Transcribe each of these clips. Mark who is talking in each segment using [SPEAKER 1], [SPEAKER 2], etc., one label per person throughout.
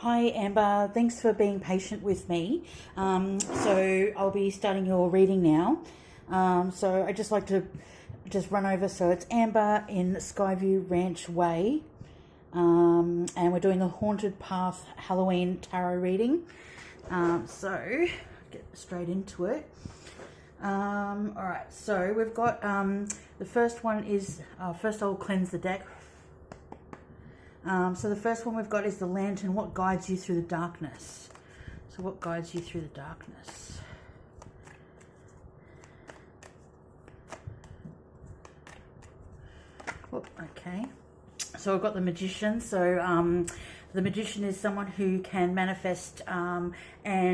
[SPEAKER 1] Hi Amber, thanks for being patient with me. So I'll be starting your reading now. So I just like to just run over. So it's Amber in Skyview Ranch Way, and we're doing a Haunted Path Halloween tarot reading. So get straight into it. All right, so we've got the first one is first I'll cleanse the deck. So the first one we've got is the lantern. What guides you through the darkness? So what guides you through the darkness? Oh, okay. So I've got the magician. So the magician is someone who can manifest, and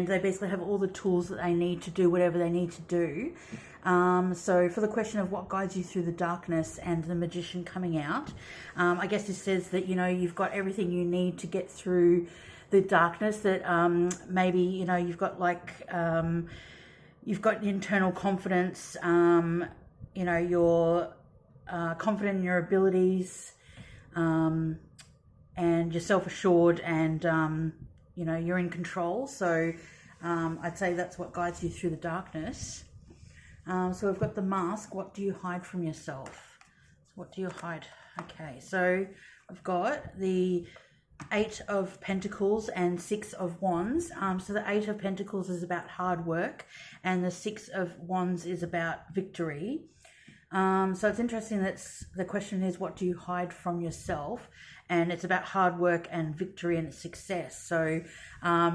[SPEAKER 1] they basically have all the tools that they need to do whatever they need to do. So for the question of what guides you through the darkness and the magician coming out, I guess this says that, you know, you've got everything you need to get through the darkness, that maybe, you know, you've got like, you've got internal confidence, you know, you're confident in your abilities, and you're self-assured, and, you know, you're in control. So I'd say that's what guides you through the darkness. So we've got the mask. What do you hide from yourself? So what do you hide? Okay, so I've got the 8 of Pentacles and 6 of Wands. So the 8 of Pentacles is about hard work, and the 6 of Wands is about victory. So it's interesting that the question is, what do you hide from yourself? And it's about hard work and victory and success. So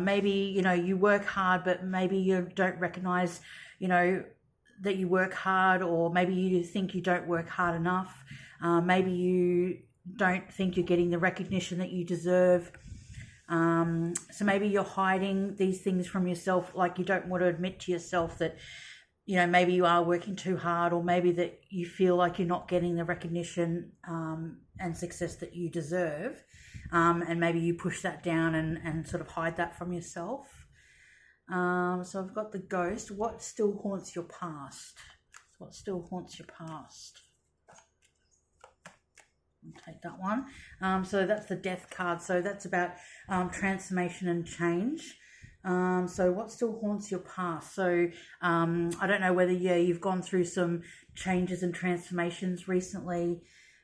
[SPEAKER 1] maybe, you know, you work hard, but maybe you don't recognize, you know, that you work hard, or maybe you think you don't work hard enough. Maybe you don't think you're getting the recognition that you deserve. So maybe you're hiding these things from yourself, like you don't want to admit to yourself that, you know, maybe you are working too hard, or maybe that you feel like you're not getting the recognition and success that you deserve. And maybe you push that down and sort of hide that from yourself. So I've got the ghost. What still haunts your past? What still haunts your past? I'll take that one. So that's the death card. So that's about transformation and change. So what still haunts your past? So I don't know whether you've gone through some changes and transformations recently,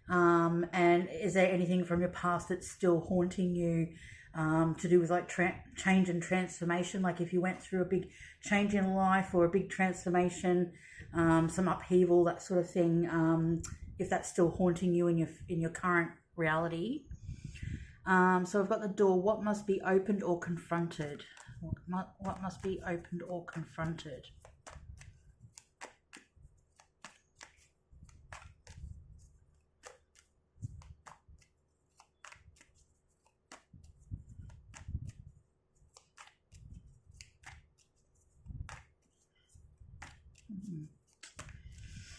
[SPEAKER 1] and is there anything from your past that's still haunting you, to do with like change and transformation? Like if you went through a big change in life or a big transformation, some upheaval, that sort of thing, if that's still haunting you in your current reality. So I've got the door. What must be opened or confronted? What must be opened or confronted?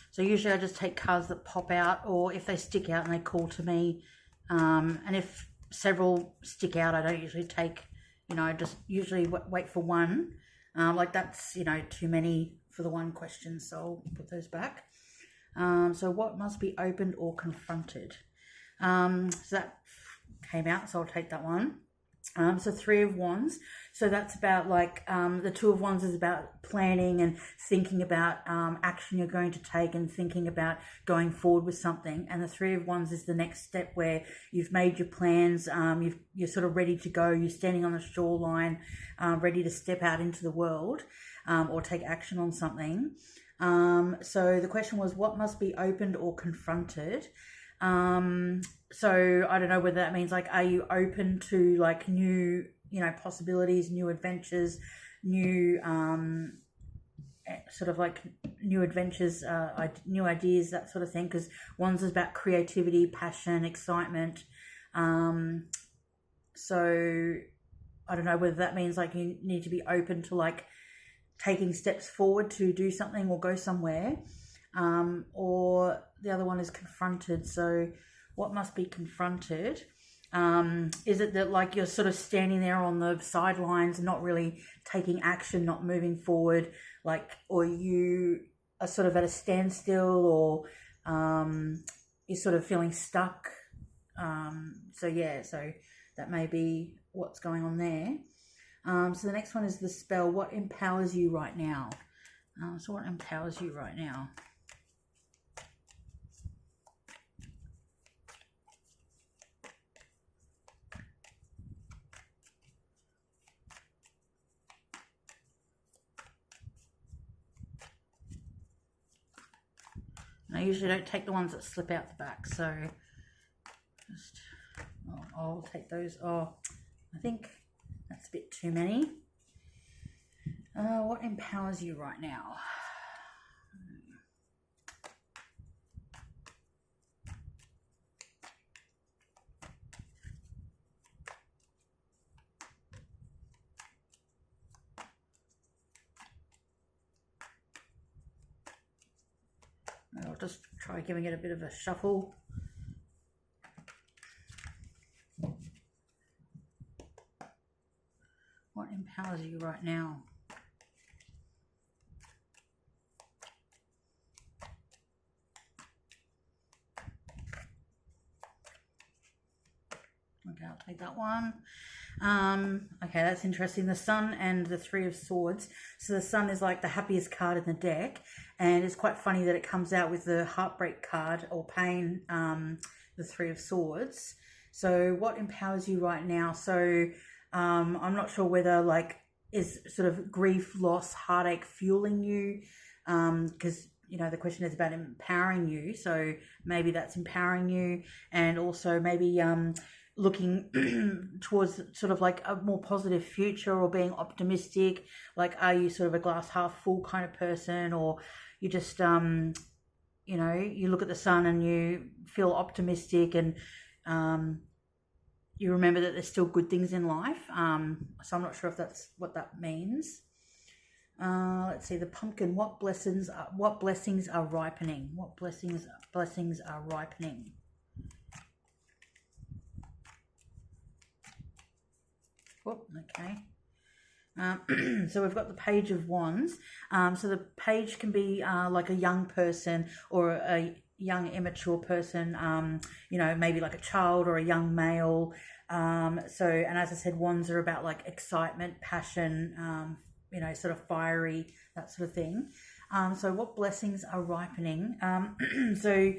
[SPEAKER 1] So usually I just take cards that pop out, or if they stick out and they call to me. And if several stick out, I don't usually take, you know, I just usually wait for one. Like that's, you know, too many for the one question, so I'll put those back. So what must be opened or confronted? So that came out, so I'll take that one. So 3 of Wands. So that's about like, the 2 of Wands is about planning and thinking about action you're going to take, and thinking about going forward with something. And the 3 of Wands is the next step, where you've made your plans, you're sort of ready to go, you're standing on the shoreline, ready to step out into the world, or take action on something. So the question was, what must be opened or confronted? So I don't know whether that means like, are you open to like new, you know, possibilities, new adventures, new sort of like new adventures, new ideas, that sort of thing, because Wands is about creativity, passion, excitement. So I don't know whether that means like you need to be open to like taking steps forward to do something or go somewhere. Or the other one is confronted. So what must be confronted? Is it that like you're sort of standing there on the sidelines, not really taking action, not moving forward, like, or you are sort of at a standstill, or you're sort of feeling stuck? So yeah, so that may be what's going on there. So the next one is the spell. What empowers you right now? So what empowers you right now? I usually don't take the ones that slip out the back, so just I'll take those. Oh, I think that's a bit too many. What empowers you right now? I'll just try giving it a bit of a shuffle. What empowers you right now? Okay, I'll take that one. Okay, that's interesting. The Sun and the Three of Swords. So the Sun is like the happiest card in the deck, and it's quite funny that it comes out with the heartbreak card or pain, the Three of Swords. So what empowers you right now? So I'm not sure whether like is sort of grief, loss, heartache fueling you, because you know the question is about empowering you. So maybe that's empowering you, and also maybe looking towards sort of like a more positive future or being optimistic. Like, are you sort of a glass half full kind of person, or you just you know, you look at the sun and you feel optimistic, and you remember that there's still good things in life. So I'm not sure if that's what that means. Let's see, the pumpkin. What blessings are ripening? What blessings are ripening? Oh, okay. So we've got the Page of Wands. So the page can be like a young person or a young immature person, you know, maybe like a child or a young male. And as I said, wands are about like excitement, passion, you know, sort of fiery, that sort of thing. So what blessings are ripening? So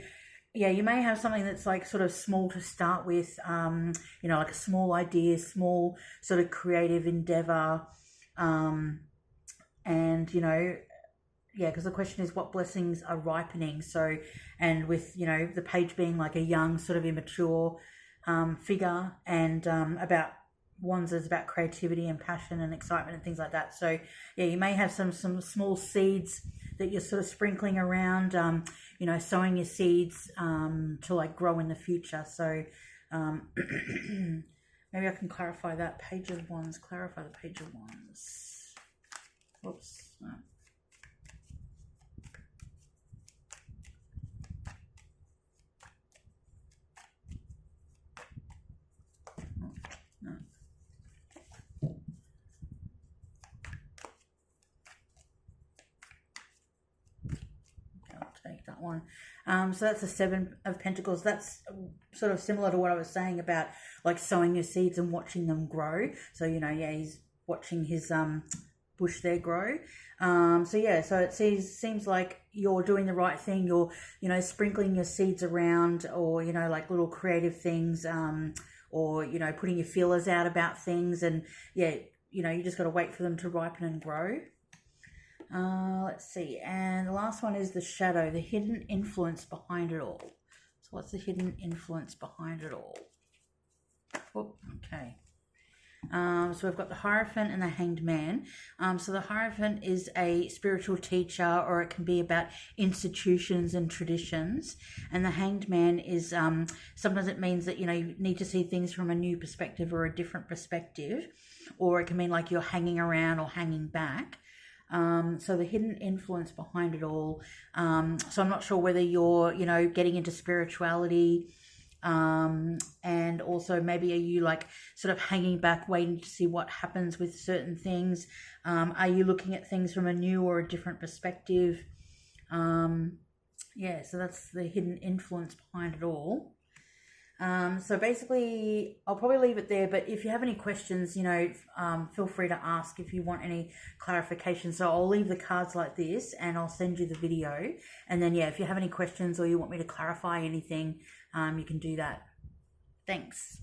[SPEAKER 1] yeah, you may have something that's like sort of small to start with, you know, like a small idea, small sort of creative endeavor. And, you know, yeah, because the question is what blessings are ripening. So, and with, you know, the page being like a young sort of immature figure, and about wands is about creativity and passion and excitement and things like that. So yeah, you may have some small seeds that you're sort of sprinkling around, you know, sowing your seeds to like grow in the future. So maybe I can clarify that. Page of Wands, clarify the Page of Wands. Whoops. No. Take that one. So that's the Seven of Pentacles. That's sort of similar to what I was saying about like sowing your seeds and watching them grow. So, you know, yeah, he's watching his bush there grow. So yeah, so it seems like you're doing the right thing. You're, you know, sprinkling your seeds around, or, you know, like little creative things, or, you know, putting your feelers out about things. And yeah, you know, you just got to wait for them to ripen and grow. Let's see, and the last one is the Shadow, the hidden influence behind it all. So what's the hidden influence behind it all? Oh, okay. So we've got the Hierophant and the Hanged Man. So the Hierophant is a spiritual teacher, or it can be about institutions and traditions. And the Hanged Man is sometimes it means that, you know, you need to see things from a new perspective or a different perspective, or it can mean like you're hanging around or hanging back. So the hidden influence behind it all. So I'm not sure whether you're, you know, getting into spirituality, and also maybe are you like sort of hanging back, waiting to see what happens with certain things? Are you looking at things from a new or a different perspective? Yeah, so that's the hidden influence behind it all. So basically, I'll probably leave it there. But if you have any questions, feel free to ask if you want any clarification. So I'll leave the cards like this, and I'll send you the video. And then, yeah, if you have any questions or you want me to clarify anything, you can do that. Thanks.